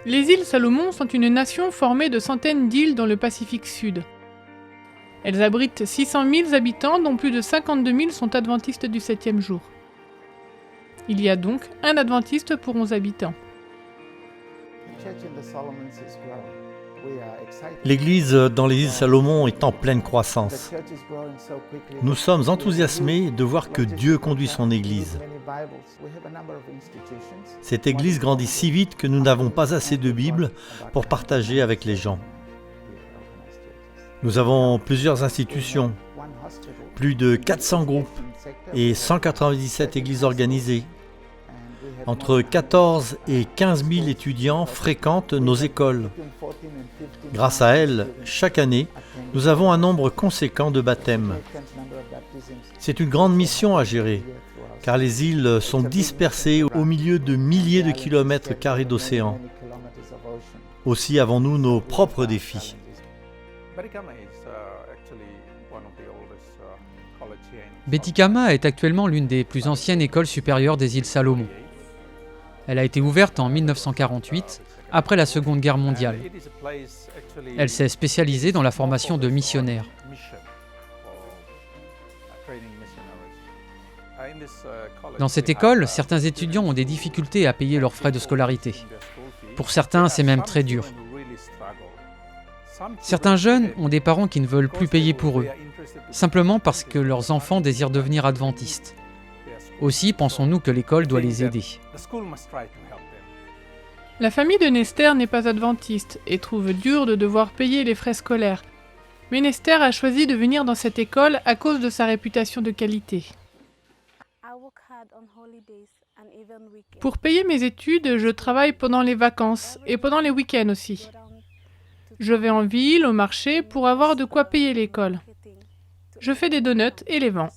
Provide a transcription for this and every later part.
Les îles Salomon sont une nation formée de centaines d'îles dans le Pacifique Sud. Elles abritent 600 000 habitants, dont plus de 52 000 sont adventistes du 7e jour. Il y a donc un adventiste pour 11 habitants. L'Église dans les îles Salomon est en pleine croissance. Nous sommes enthousiasmés de voir que Dieu conduit son Église. Cette Église grandit si vite que nous n'avons pas assez de Bibles pour partager avec les gens. Nous avons plusieurs institutions, plus de 400 groupes et 197 églises organisées. Entre 14 et 15 000 étudiants fréquentent nos écoles. Grâce à elles, chaque année, nous avons un nombre conséquent de baptêmes. C'est une grande mission à gérer, car les îles sont dispersées au milieu de milliers de kilomètres carrés d'océan. Aussi avons-nous nos propres défis. Betikama est actuellement l'une des plus anciennes écoles supérieures des îles Salomon. Elle a été ouverte en 1948, après la Seconde Guerre mondiale. Elle s'est spécialisée dans la formation de missionnaires. Dans cette école, certains étudiants ont des difficultés à payer leurs frais de scolarité. Pour certains, c'est même très dur. Certains jeunes ont des parents qui ne veulent plus payer pour eux, simplement parce que leurs enfants désirent devenir adventistes. Aussi, pensons-nous que l'école doit les aider. La famille de Nester n'est pas adventiste et trouve dur de devoir payer les frais scolaires. Mais Nester a choisi de venir dans cette école à cause de sa réputation de qualité. Pour payer mes études, je travaille pendant les vacances et pendant les week-ends aussi. Je vais en ville, au marché, pour avoir de quoi payer l'école. Je fais des donuts et les vends.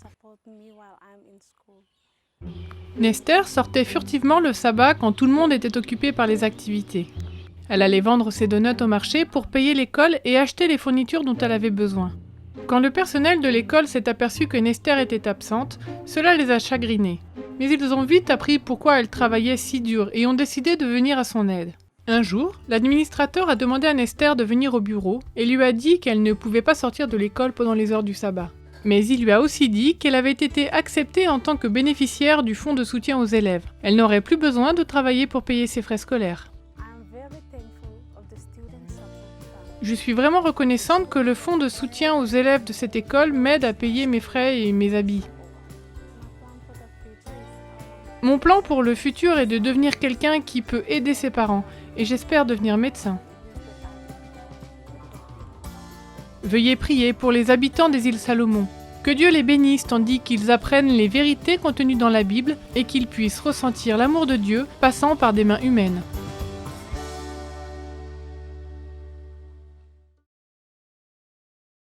Nester sortait furtivement le sabbat quand tout le monde était occupé par les activités. Elle allait vendre ses donuts au marché pour payer l'école et acheter les fournitures dont elle avait besoin. Quand le personnel de l'école s'est aperçu que Nester était absente, cela les a chagrinés. Mais ils ont vite appris pourquoi elle travaillait si dur et ont décidé de venir à son aide. Un jour, l'administrateur a demandé à Nester de venir au bureau et lui a dit qu'elle ne pouvait pas sortir de l'école pendant les heures du sabbat. Mais il lui a aussi dit qu'elle avait été acceptée en tant que bénéficiaire du fonds de soutien aux élèves. Elle n'aurait plus besoin de travailler pour payer ses frais scolaires. Je suis vraiment reconnaissante que le fonds de soutien aux élèves de cette école m'aide à payer mes frais et mes habits. Mon plan pour le futur est de devenir quelqu'un qui peut aider ses parents, et j'espère devenir médecin. Veuillez prier pour les habitants des îles Salomon. Que Dieu les bénisse tandis qu'ils apprennent les vérités contenues dans la Bible et qu'ils puissent ressentir l'amour de Dieu passant par des mains humaines.